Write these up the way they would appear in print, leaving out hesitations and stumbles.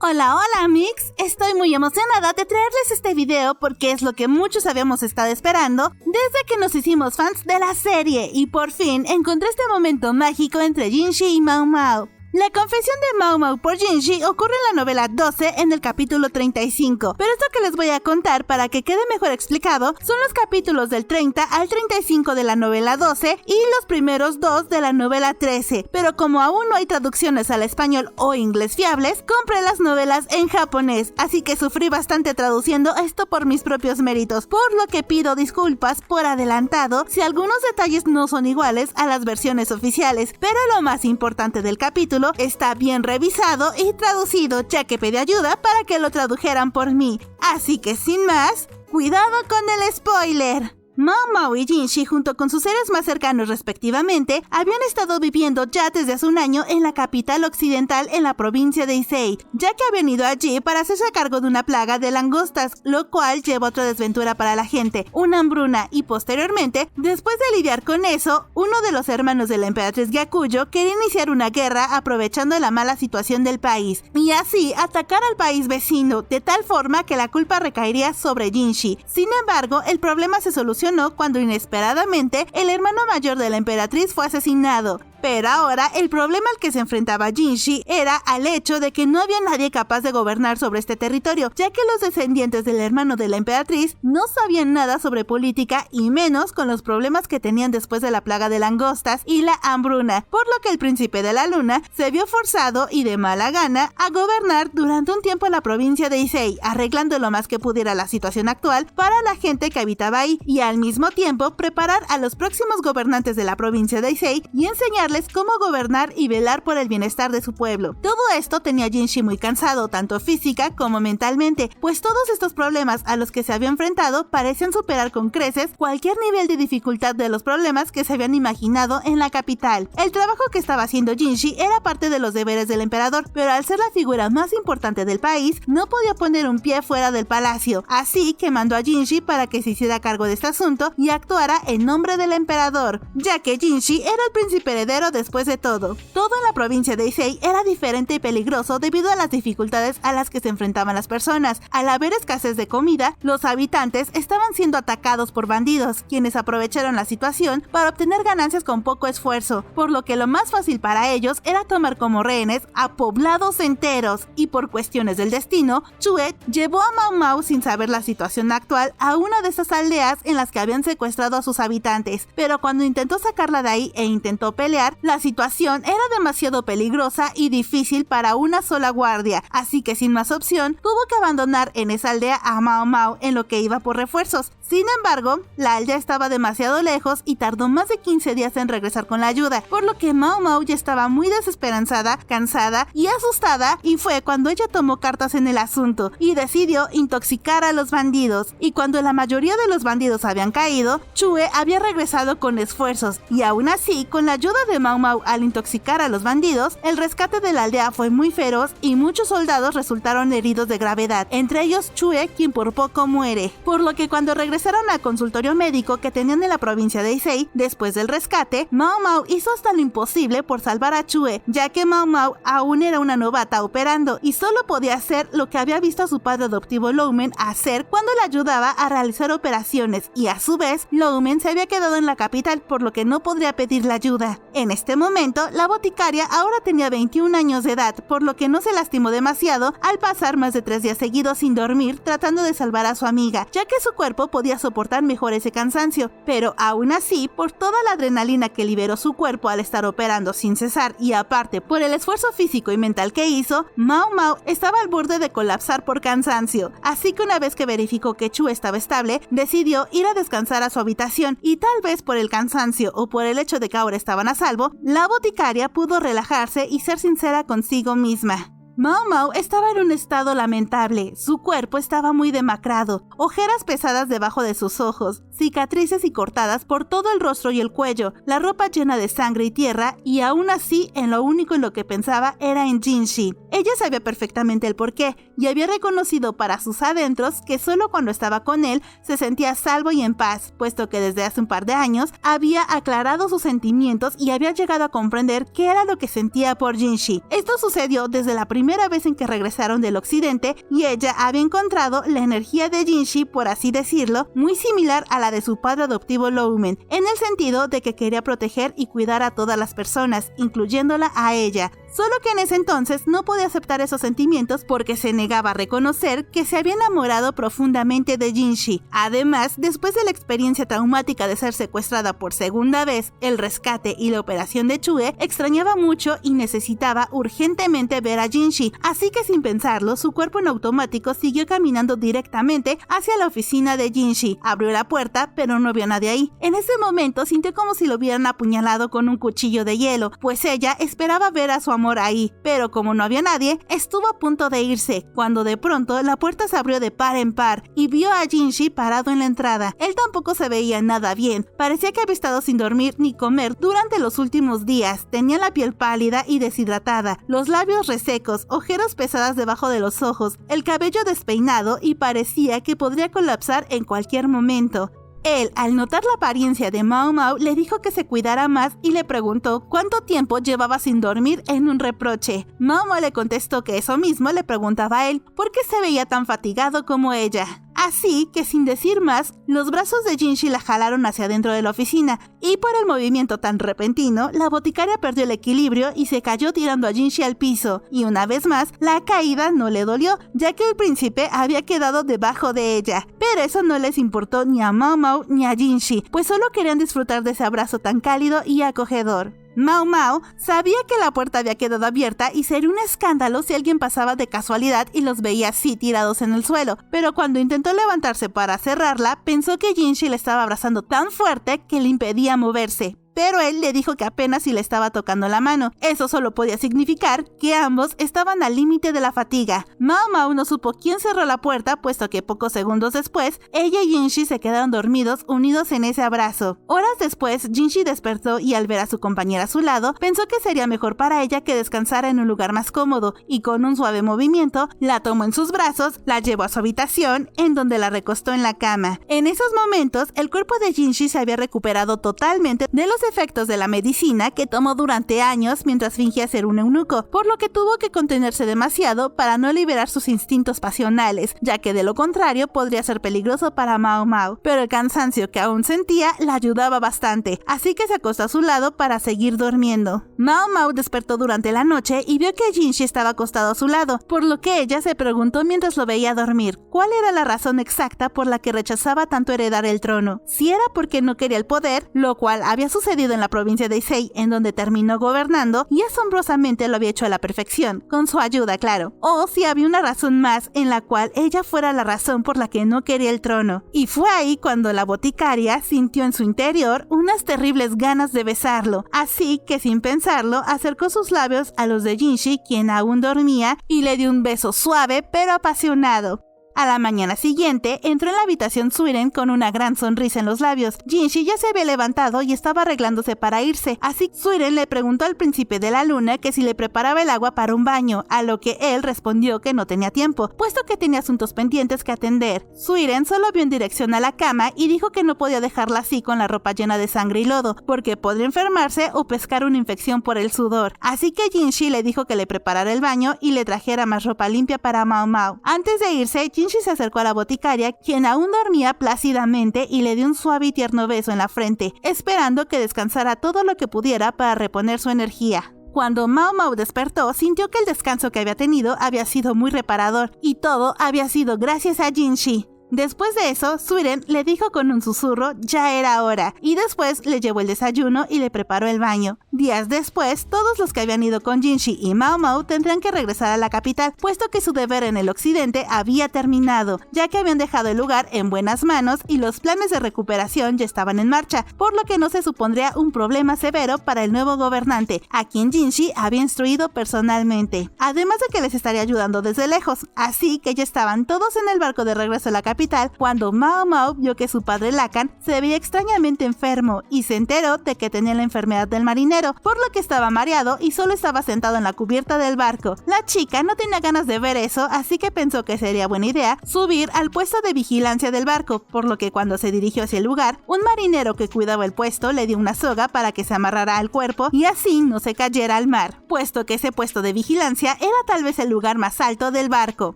Hola, hola Mix, estoy muy emocionada de traerles este video porque es lo que muchos habíamos estado esperando desde que nos hicimos fans de la serie y por fin encontré este momento mágico entre Jinshi y Mao Mao. La confesión de Mao Mao por Jinshi ocurre en la novela 12 en el capítulo 35, pero esto que les voy a contar para que quede mejor explicado son los capítulos del 30 al 35 de la novela 12 y los primeros 2 de la novela 13, pero como aún no hay traducciones al español o inglés fiables, compré las novelas en japonés, así que sufrí bastante traduciendo esto por mis propios méritos, por lo que pido disculpas por adelantado si algunos detalles no son iguales a las versiones oficiales, pero lo más importante del capítulo está bien revisado y traducido, ya que pedí ayuda para que lo tradujeran por mí. Así que sin más, cuidado con el spoiler. Mao Mao y Jinshi, junto con sus seres más cercanos respectivamente, habían estado viviendo ya desde hace un año en la capital occidental en la provincia de Issei, ya que habían ido allí para hacerse cargo de una plaga de langostas, lo cual llevó a otra desventura para la gente, una hambruna, y posteriormente, después de lidiar con eso, uno de los hermanos de la emperatriz Gyakuyo quería iniciar una guerra aprovechando la mala situación del país, y así atacar al país vecino, de tal forma que la culpa recaería sobre Jinshi. Sin embargo, el problema se solucionó cuando inesperadamente el hermano mayor de la emperatriz fue asesinado. Pero ahora el problema al que se enfrentaba Jinshi era al hecho de que no había nadie capaz de gobernar sobre este territorio, ya que los descendientes del hermano de la emperatriz no sabían nada sobre política y menos con los problemas que tenían después de la plaga de langostas y la hambruna, por lo que el príncipe de la luna se vio forzado y de mala gana a gobernar durante un tiempo la provincia de Issei, arreglando lo más que pudiera la situación actual para la gente que habitaba ahí y al mismo tiempo preparar a los próximos gobernantes de la provincia de Issei y enseñar cómo gobernar y velar por el bienestar de su pueblo. Todo esto tenía a Jinshi muy cansado, tanto física como mentalmente, pues todos estos problemas a los que se había enfrentado parecían superar con creces cualquier nivel de dificultad de los problemas que se habían imaginado en la capital. El trabajo que estaba haciendo Jinshi era parte de los deberes del emperador, pero al ser la figura más importante del país, no podía poner un pie fuera del palacio, así que mandó a Jinshi para que se hiciera cargo de este asunto y actuara en nombre del emperador, ya que Jinshi era el príncipe heredero después de todo. Todo en la provincia de Issei era diferente y peligroso debido a las dificultades a las que se enfrentaban las personas. Al haber escasez de comida, los habitantes estaban siendo atacados por bandidos, quienes aprovecharon la situación para obtener ganancias con poco esfuerzo, por lo que lo más fácil para ellos era tomar como rehenes a poblados enteros, y por cuestiones del destino, Chue llevó a Mao Mao sin saber la situación actual a una de esas aldeas en las que habían secuestrado a sus habitantes, pero cuando intentó sacarla de ahí e intentó pelear, la situación era demasiado peligrosa y difícil para una sola guardia, así que sin más opción, tuvo que abandonar en esa aldea a Mao Mao en lo que iba por refuerzos. Sin embargo, la aldea estaba demasiado lejos y tardó más de 15 días en regresar con la ayuda, por lo que Mao Mao ya estaba muy desesperanzada, cansada y asustada, y fue cuando ella tomó cartas en el asunto y decidió intoxicar a los bandidos. Y cuando la mayoría de los bandidos habían caído, Chue había regresado con esfuerzos, y aún así, con la ayuda de Mao Mao al intoxicar a los bandidos, el rescate de la aldea fue muy feroz y muchos soldados resultaron heridos de gravedad, entre ellos Chue, quien por poco muere. Por lo que cuando regresaron al consultorio médico que tenían en la provincia de Issei, después del rescate, Mao Mao hizo hasta lo imposible por salvar a Chue, ya que Mao Mao aún era una novata operando y solo podía hacer lo que había visto a su padre adoptivo Loumen hacer cuando le ayudaba a realizar operaciones, y a su vez, Loumen se había quedado en la capital, por lo que no podría pedirle ayuda. En este momento, la boticaria ahora tenía 21 años de edad, por lo que no se lastimó demasiado al pasar más de 3 días seguidos sin dormir tratando de salvar a su amiga, ya que su cuerpo podía soportar mejor ese cansancio, pero aún así, por toda la adrenalina que liberó su cuerpo al estar operando sin cesar y aparte por el esfuerzo físico y mental que hizo, Mao Mao estaba al borde de colapsar por cansancio, así que una vez que verificó que Chue estaba estable, decidió ir a descansar a su habitación, y tal vez por el cansancio o por el hecho de que ahora estaban a salvo, la boticaria pudo relajarse y ser sincera consigo misma. Mao Mao estaba en un estado lamentable, su cuerpo estaba muy demacrado, ojeras pesadas debajo de sus ojos, cicatrices y cortadas por todo el rostro y el cuello, la ropa llena de sangre y tierra, y aún así en lo único en lo que pensaba era en Jinshi. Ella sabía perfectamente el porqué, y había reconocido para sus adentros que solo cuando estaba con él se sentía salvo y en paz, puesto que desde hace un par de años había aclarado sus sentimientos y había llegado a comprender qué era lo que sentía por Jinshi. Esto sucedió desde la primera primera vez en que regresaron del occidente y ella había encontrado la energía de Jinshi, por así decirlo, muy similar a la de su padre adoptivo Loumen, en el sentido de que quería proteger y cuidar a todas las personas, incluyéndola a ella. Solo que en ese entonces no podía aceptar esos sentimientos porque se negaba a reconocer que se había enamorado profundamente de Jinshi. Además, después de la experiencia traumática de ser secuestrada por segunda vez, el rescate y la operación de Chue, extrañaba mucho y necesitaba urgentemente ver a Jinshi, así que sin pensarlo, su cuerpo en automático siguió caminando directamente hacia la oficina de Jinshi. Abrió la puerta, pero no vio a nadie ahí. En ese momento sintió como si lo hubieran apuñalado con un cuchillo de hielo, pues ella esperaba ver a su amor ahí, pero como no había nadie, estuvo a punto de irse, cuando de pronto la puerta se abrió de par en par y vio a Jinshi parado en la entrada. Él tampoco se veía nada bien, parecía que había estado sin dormir ni comer durante los últimos días, tenía la piel pálida y deshidratada, los labios resecos, ojeras pesadas debajo de los ojos, el cabello despeinado y parecía que podría colapsar en cualquier momento. Él, al notar la apariencia de Mao Mao, le dijo que se cuidara más y le preguntó cuánto tiempo llevaba sin dormir en un reproche. Mao Mao le contestó que eso mismo le preguntaba a él, ¿por qué se veía tan fatigado como ella? Así que sin decir más, los brazos de Jinshi la jalaron hacia adentro de la oficina, y por el movimiento tan repentino, la boticaria perdió el equilibrio y se cayó tirando a Jinshi al piso, y una vez más, la caída no le dolió, ya que el príncipe había quedado debajo de ella. Pero eso no les importó ni a Mao Mao ni a Jinshi, pues solo querían disfrutar de ese abrazo tan cálido y acogedor. Mao Mao sabía que la puerta había quedado abierta y sería un escándalo si alguien pasaba de casualidad y los veía así tirados en el suelo, pero cuando intentó levantarse para cerrarla, pensó que Jinshi le estaba abrazando tan fuerte que le impedía moverse. Pero él le dijo que apenas si le estaba tocando la mano. Eso solo podía significar que ambos estaban al límite de la fatiga. Mao Mao no supo quién cerró la puerta, puesto que pocos segundos después, ella y Jinshi se quedaron dormidos, unidos en ese abrazo. Horas después, Jinshi despertó y al ver a su compañera a su lado, pensó que sería mejor para ella que descansara en un lugar más cómodo, y con un suave movimiento, la tomó en sus brazos, la llevó a su habitación, en donde la recostó en la cama. En esos momentos, el cuerpo de Jinshi se había recuperado totalmente de los efectos de la medicina que tomó durante años mientras fingía ser un eunuco, por lo que tuvo que contenerse demasiado para no liberar sus instintos pasionales, ya que de lo contrario podría ser peligroso para Mao Mao, pero el cansancio que aún sentía la ayudaba bastante, así que se acostó a su lado para seguir durmiendo. Mao Mao despertó durante la noche y vio que Jinshi estaba acostado a su lado, por lo que ella se preguntó mientras lo veía dormir, ¿cuál era la razón exacta por la que rechazaba tanto heredar el trono? Si era porque no quería el poder, lo cual había sucedido en la provincia de Issei, en donde terminó gobernando, y asombrosamente lo había hecho a la perfección, con su ayuda, claro. O si había una razón más en la cual ella fuera la razón por la que no quería el trono. Y fue ahí cuando la boticaria sintió en su interior unas terribles ganas de besarlo, así que sin pensarlo, acercó sus labios a los de Jinshi, quien aún dormía, y le dio un beso suave pero apasionado. A la mañana siguiente, entró en la habitación Suiren con una gran sonrisa en los labios. Jinshi ya se había levantado y estaba arreglándose para irse, así que Suiren le preguntó al príncipe de la luna que si le preparaba el agua para un baño, a lo que él respondió que no tenía tiempo, puesto que tenía asuntos pendientes que atender. Suiren solo vio en dirección a la cama y dijo que no podía dejarla así con la ropa llena de sangre y lodo, porque podría enfermarse o pescar una infección por el sudor. Así que Jinshi le dijo que le preparara el baño y le trajera más ropa limpia para Mao Mao. Antes de irse, Jinshi se acercó a la boticaria, quien aún dormía plácidamente, y le dio un suave y tierno beso en la frente, esperando que descansara todo lo que pudiera para reponer su energía. Cuando Mao Mao despertó, sintió que el descanso que había tenido había sido muy reparador, y todo había sido gracias a Jinshi. Después de eso, Suiren le dijo con un susurro ya era hora, y después le llevó el desayuno y le preparó el baño. Días después, todos los que habían ido con Jinshi y Mao Mao tendrían que regresar a la capital, puesto que su deber en el occidente había terminado, ya que habían dejado el lugar en buenas manos y los planes de recuperación ya estaban en marcha, por lo que no se supondría un problema severo para el nuevo gobernante, a quien Jinshi había instruido personalmente, además de que les estaría ayudando desde lejos, así que ya estaban todos en el barco de regreso a la capital, capital cuando Mao Mao vio que su padre Lacan se veía extrañamente enfermo y se enteró de que tenía la enfermedad del marinero, por lo que estaba mareado y solo estaba sentado en la cubierta del barco. La chica no tenía ganas de ver eso, así que pensó que sería buena idea subir al puesto de vigilancia del barco, por lo que cuando se dirigió hacia el lugar, un marinero que cuidaba el puesto le dio una soga para que se amarrara al cuerpo y así no se cayera al mar, puesto que ese puesto de vigilancia era tal vez el lugar más alto del barco.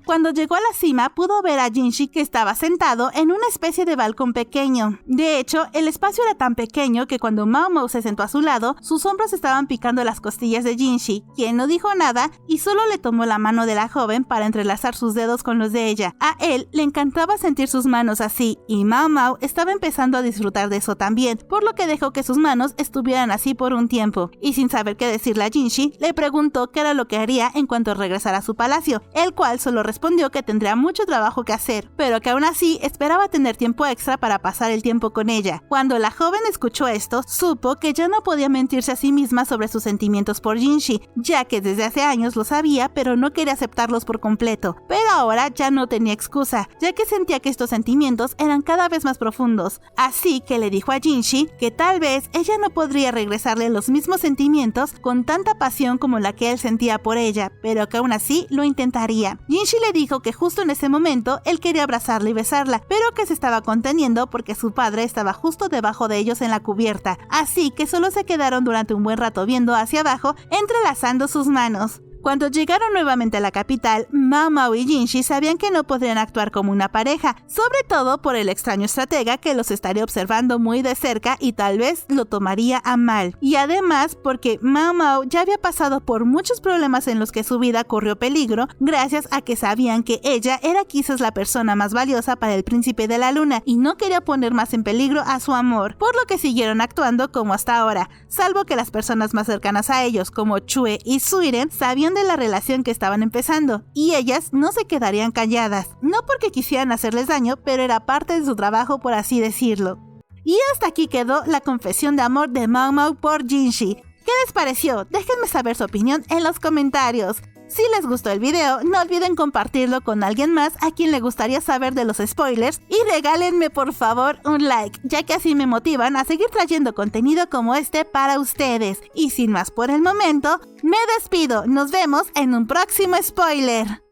Cuando llegó a la cima pudo ver a Jinshi que estaba sentado en una especie de balcón pequeño. De hecho, el espacio era tan pequeño que cuando Mao Mao se sentó a su lado, sus hombros estaban picando las costillas de Jinshi, quien no dijo nada y solo le tomó la mano de la joven para entrelazar sus dedos con los de ella. A él le encantaba sentir sus manos así y Mao Mao estaba empezando a disfrutar de eso también, por lo que dejó que sus manos estuvieran así por un tiempo. Y sin saber qué decirle a Jinshi, le preguntó qué era lo que haría en cuanto regresara a su palacio, el cual solo respondió que tendría mucho trabajo que hacer, pero que aún así esperaba tener tiempo extra para pasar el tiempo con ella. Cuando la joven escuchó esto, supo que ya no podía mentirse a sí misma sobre sus sentimientos por Jinshi, ya que desde hace años lo sabía, pero no quería aceptarlos por completo. Pero ahora ya no tenía excusa, ya que sentía que estos sentimientos eran cada vez más profundos. Así que le dijo a Jinshi que tal vez ella no podría regresarle los mismos sentimientos con tanta pasión como la que él sentía por ella, pero que aún así lo intentaría. Jinshi le dijo que justo en ese momento él quería abrazarla y besarla, pero que se estaba conteniendo porque su padre estaba justo debajo de ellos en la cubierta, así que solo se quedaron durante un buen rato viendo hacia abajo, entrelazando sus manos. Cuando llegaron nuevamente a la capital, Mao Mao y Jinshi sabían que no podrían actuar como una pareja, sobre todo por el extraño estratega que los estaría observando muy de cerca y tal vez lo tomaría a mal. Y además porque Mao Mao ya había pasado por muchos problemas en los que su vida corrió peligro, gracias a que sabían que ella era quizás la persona más valiosa para el príncipe de la luna y no quería poner más en peligro a su amor, por lo que siguieron actuando como hasta ahora, salvo que las personas más cercanas a ellos como Chue y Suiren sabían de la relación que estaban empezando y ellas no se quedarían calladas, no porque quisieran hacerles daño, pero era parte de su trabajo, por así decirlo. Y hasta aquí quedó la confesión de amor de Mao Mao por Jinshi. ¿Qué les pareció? Déjenme saber su opinión en los comentarios. Si les gustó el video, no olviden compartirlo con alguien más a quien le gustaría saber de los spoilers y regálenme por favor un like, ya que así me motivan a seguir trayendo contenido como este para ustedes. Y sin más por el momento, me despido. Nos vemos en un próximo spoiler.